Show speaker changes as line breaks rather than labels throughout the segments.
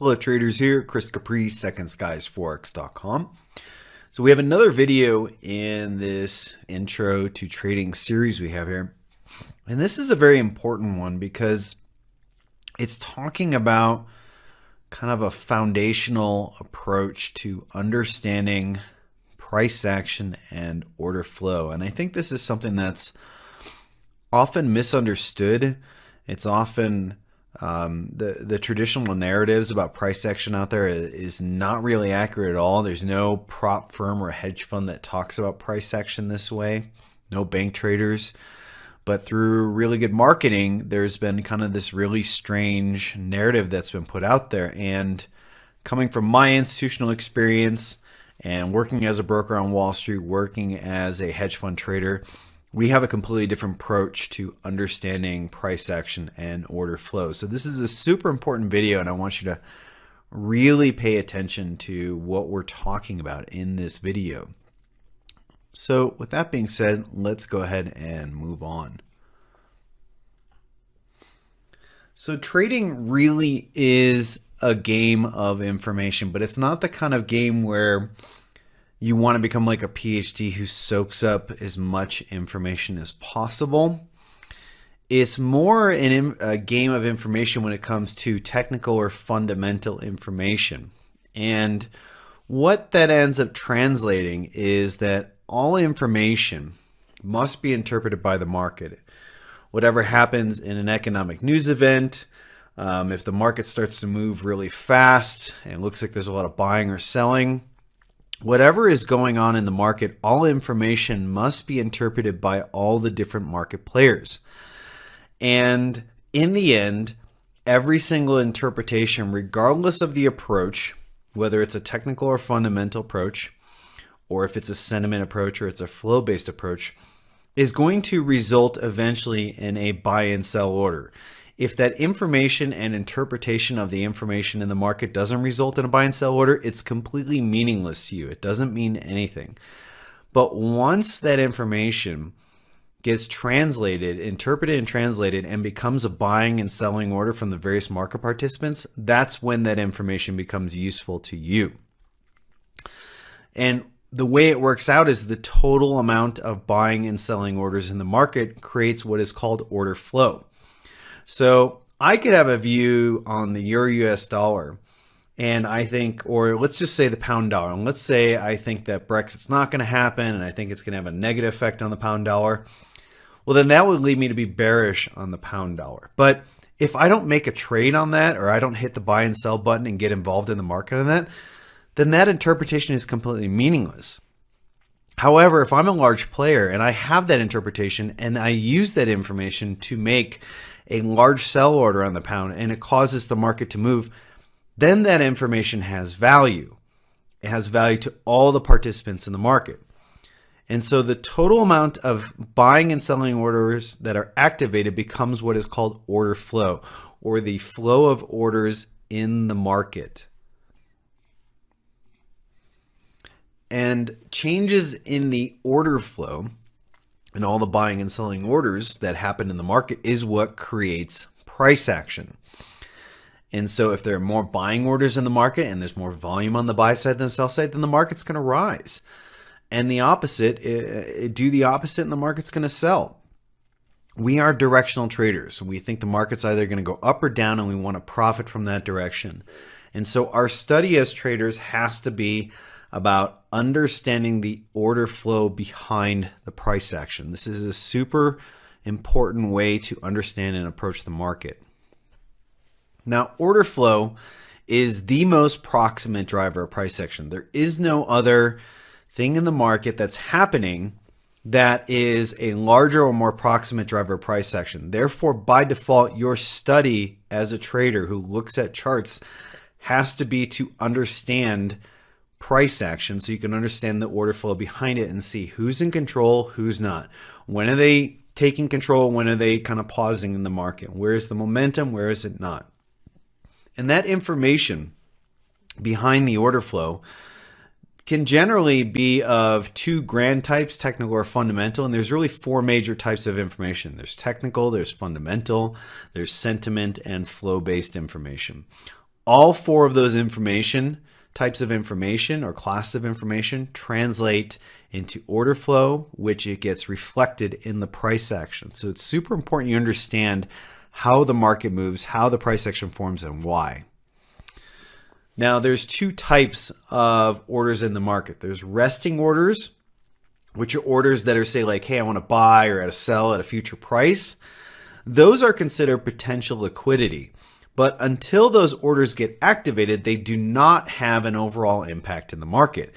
Hello traders, here Chris Capri, secondskiesforex.com. So we have another video in this intro to trading series we have here. And this is a very important one because it's talking about kind of a foundational approach to understanding price action and order flow. And I think this is something that's often misunderstood. It's often the traditional narratives about price action out there is not really accurate at all. There's no prop firm or hedge fund that talks about price action this way. No bank traders. But through really good marketing, there's been kind of this really strange narrative that's been put out there. And coming from my institutional experience and working as a broker on Wall Street, working as a hedge fund trader, we have a completely different approach to understanding price action and order flow. So this is a super important video, and I want you to really pay attention to what we're talking about in this video. So with that being said, let's go ahead and move on. So trading really is a game of information, but it's not the kind of game where you want to become like a PhD who soaks up as much information as possible. It's more a game of information when it comes to technical or fundamental information. And what that ends up translating is that all information must be interpreted by the market. Whatever happens in an economic news event, if the market starts to move really fast and it looks like there's a lot of buying or selling, whatever is going on in the market, all information must be interpreted by all the different market players. And in the end, every single interpretation, regardless of the approach, whether it's a technical or fundamental approach, or if it's a sentiment approach or it's a flow-based approach, is going to result eventually in a buy and sell order. If that information and interpretation of the information in the market doesn't result in a buy and sell order, it's completely meaningless to you. It doesn't mean anything. But once that information gets translated, interpreted and translated, and becomes a buying and selling order from the various market participants, that's when that information becomes useful to you. And the way it works out is the total amount of buying and selling orders in the market creates what is called order flow. So I could have a view on the euro US dollar, and I think, or let's just say the pound dollar, and let's say I think that Brexit's not going to happen and I think it's going to have a negative effect on the pound dollar. Well, then that would lead me to be bearish on the pound dollar. But if I don't make a trade on that, or I don't hit the buy and sell button and get involved in the market on that, then that interpretation is completely meaningless. However, if I'm a large player and I have that interpretation and I use that information to make a large sell order on the pound and it causes the market to move, then that information has value. It has value to all the participants in the market. And so the total amount of buying and selling orders that are activated becomes what is called order flow, or the flow of orders in the market. And changes in the order flow and all the buying and selling orders that happen in the market is what creates price action. And so if there are more buying orders in the market and there's more volume on the buy side than the sell side, then the market's going to rise. And the opposite, do the opposite and the market's going to sell. We are directional traders. We think the market's either going to go up or down and we want to profit from that direction. And so our study as traders has to be about understanding the order flow behind the price action. This is a super important way to understand and approach the market. Now, order flow is the most proximate driver of price action. There is no other thing in the market that's happening that is a larger or more proximate driver of price action. Therefore, by default, your study as a trader who looks at charts has to be to understand price action so you can understand the order flow behind it and see who's in control, who's not. When are they taking control? When are they kind of pausing in the market? Where is the momentum? Where is it not? And that information behind the order flow can generally be of two grand types, technical or fundamental, and there's really four major types of information. There's technical, there's fundamental, there's sentiment, and flow-based information. All four of those types of information or class of information translate into order flow, which it gets reflected in the price action. So it's super important you understand how the market moves, how the price action forms, and why. Now, there's two types of orders in the market. There's resting orders, which are orders that are, say, like, hey, I want to buy or at a sell at a future price. Those are considered potential liquidity. But until those orders get activated, they do not have an overall impact in the market.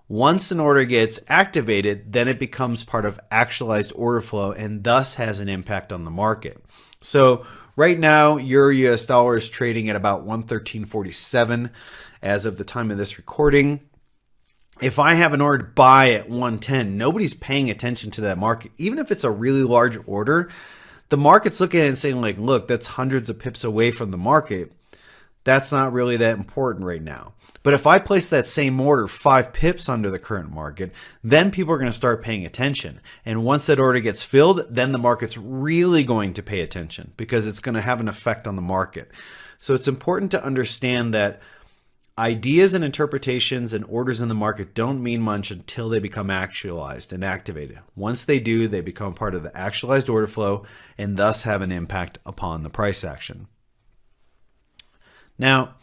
Once an order gets activated, then it becomes part of actualized order flow and thus has an impact on the market. So right now, Euro US dollar is trading at about 113.47 as of the time of this recording. If I have an order to buy at 110, nobody's paying attention to that market. Even if it's a really large order, the market's looking at it and saying, like, look, that's hundreds of pips away from the market. That's not really that important right now. But if I place that same order 5 pips under the current market, then people are going to start paying attention. And once that order gets filled, then the market's really going to pay attention because it's going to have an effect on the market. So it's important to understand that ideas and interpretations and orders in the market don't mean much until they become actualized and activated. Once they do, they become part of the actualized order flow and thus have an impact upon the price action. Now,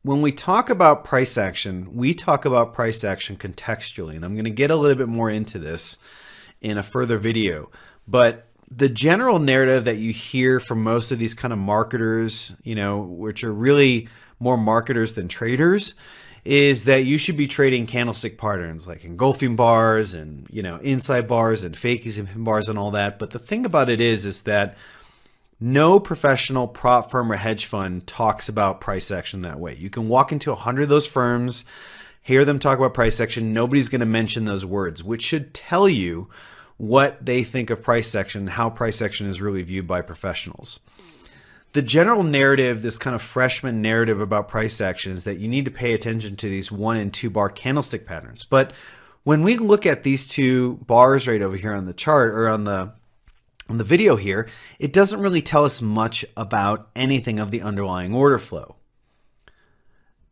when we talk about price action, we talk about price action contextually, and I'm going to get a little bit more into this in a further video. But the general narrative that you hear from most of these kind of marketers, which are really more marketers than traders, is that you should be trading candlestick patterns like engulfing bars and, inside bars and fakies and pin bars and all that. But the thing about it is that no professional prop firm or hedge fund talks about price action that way. You can walk into 100 of those firms, hear them talk about price action. Nobody's going to mention those words, which should tell you what they think of price action and how price action is really viewed by professionals. The general narrative, this kind of freshman narrative about price action, is that you need to pay attention to these 1 and 2 bar candlestick patterns. But when we look at these 2 bars right over here on the chart or on the video here, it doesn't really tell us much about anything of the underlying order flow.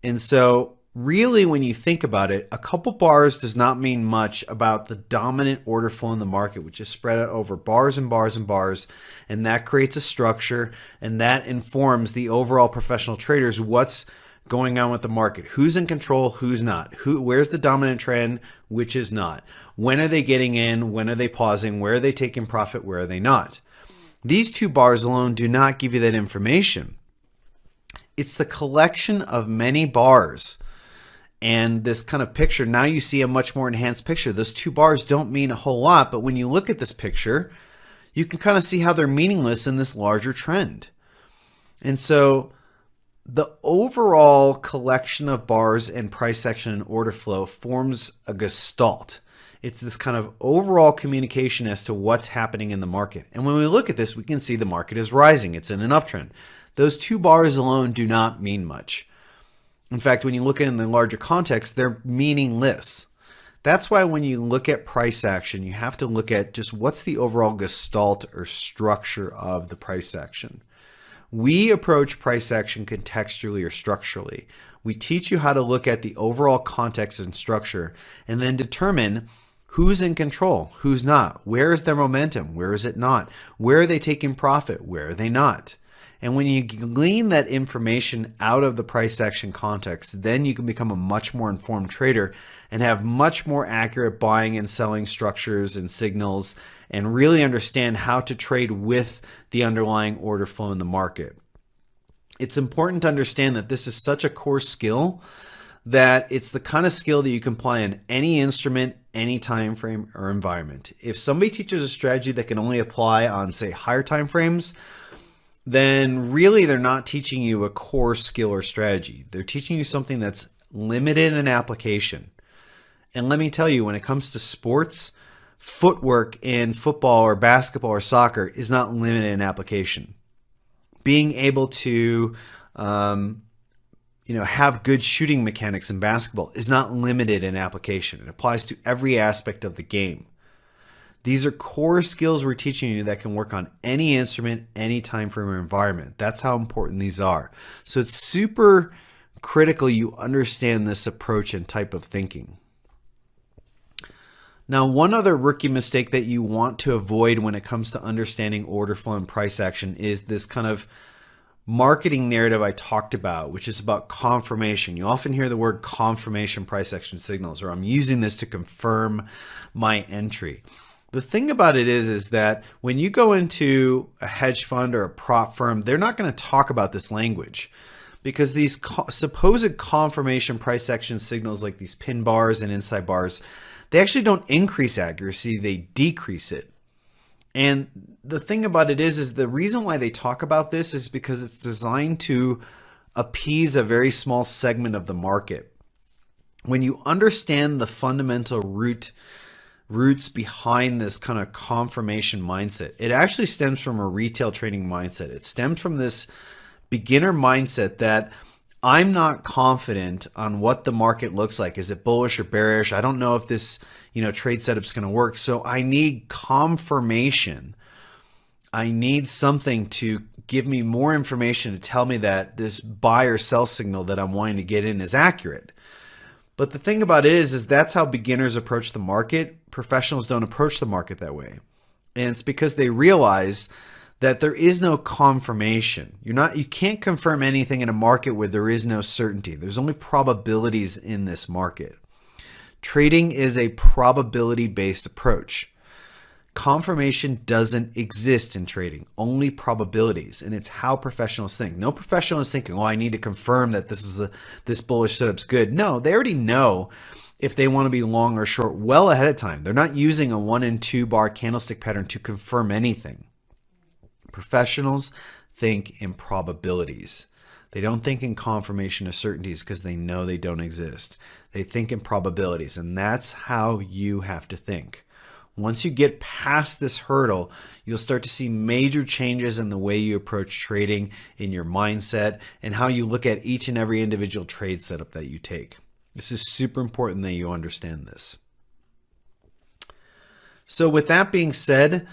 And so really, when you think about it, a couple bars does not mean much about the dominant order flow in the market, which is spread out over bars and bars and bars, and that creates a structure, and that informs the overall professional traders what's going on with the market. Who's in control, who's not? Where's the dominant trend, which is not? When are they getting in? When are they pausing? Where are they taking profit? Where are they not? These 2 bars alone do not give you that information. It's the collection of many bars and this kind of picture. Now you see a much more enhanced picture. Those 2 bars don't mean a whole lot, but when you look at this picture, you can kind of see how they're meaningless in this larger trend. And so the overall collection of bars and price action and order flow forms a gestalt. It's this kind of overall communication as to what's happening in the market. And when we look at this, we can see the market is rising. It's in an uptrend. Those 2 bars alone do not mean much. In fact, when you look in the larger context, they're meaningless. That's why when you look at price action, you have to look at just what's the overall gestalt or structure of the price action. We approach price action contextually or structurally. We teach you how to look at the overall context and structure and then determine who's in control, who's not, where is their momentum, where is it not, where are they taking profit, where are they not. And when you glean that information out of the price action context, then you can become a much more informed trader and have much more accurate buying and selling structures and signals and really understand how to trade with the underlying order flow in the market. It's important to understand that this is such a core skill that it's the kind of skill that you can apply in any instrument, any time frame or environment. If somebody teaches a strategy that can only apply on, say, higher time frames, then really they're not teaching you a core skill or strategy. They're teaching you something that's limited in application. And let me tell you, when it comes to sports, footwork in football or basketball or soccer is not limited in application. Being able to have good shooting mechanics in basketball is not limited in application. It applies to every aspect of the game. These are core skills we're teaching you that can work on any instrument, any time frame or environment. That's how important these are. So it's super critical you understand this approach and type of thinking. Now, one other rookie mistake that you want to avoid when it comes to understanding order flow and price action is this kind of marketing narrative I talked about, which is about confirmation. You often hear the word confirmation price action signals, or I'm using this to confirm my entry. The thing about it is that when you go into a hedge fund or a prop firm, they're not going to talk about this language, because these supposed confirmation price action signals, like these pin bars and inside bars, they actually don't increase accuracy, they decrease it. And the thing about it is the reason why they talk about this is because it's designed to appease a very small segment of the market. When you understand the fundamental roots behind this kind of confirmation mindset, it actually stems from a retail trading mindset. It stems from this beginner mindset that I'm not confident on what the market looks like. Is it bullish or bearish? I don't know if this, trade setup's going to work. So I need confirmation. I need something to give me more information to tell me that this buy or sell signal that I'm wanting to get in is accurate. But the thing about it is that's how beginners approach the market. Professionals don't approach the market that way. And it's because they realize that there is no confirmation. You can't confirm anything in a market where there is no certainty. There's only probabilities in this market. Trading is a probability-based approach. Confirmation doesn't exist in trading, only probabilities, and it's how professionals think. No professional is thinking, I need to confirm that this bullish setup's good. No, they already know if they want to be long or short well ahead of time. They're not using a 1 and 2 bar candlestick pattern to confirm anything. Professionals think in probabilities. They don't think in confirmation of certainties because they know they don't exist. They think in probabilities, and that's how you have to think. Once you get past this hurdle, you'll start to see major changes in the way you approach trading, in your mindset, and how you look at each and every individual trade setup that you take. This is super important that you understand this. So with that being said,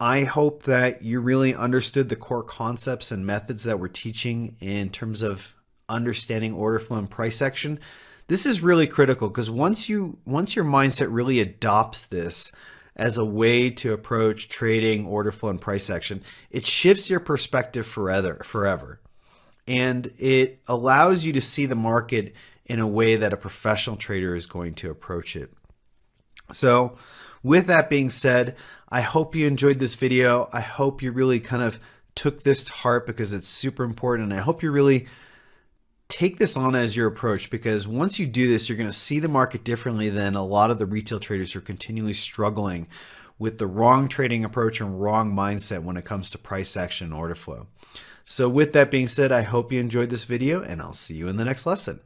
I hope that you really understood the core concepts and methods that we're teaching in terms of understanding order flow and price action. This is really critical because once your mindset really adopts this as a way to approach trading, order flow, and price action, it shifts your perspective forever. And it allows you to see the market in a way that a professional trader is going to approach it. So with that being said, I hope you enjoyed this video. I hope you really kind of took this to heart because it's super important. And I hope you really take this on as your approach, because once you do this, you're going to see the market differently than a lot of the retail traders who are continually struggling with the wrong trading approach and wrong mindset when it comes to price action and order flow. So with that being said, I hope you enjoyed this video, and I'll see you in the next lesson.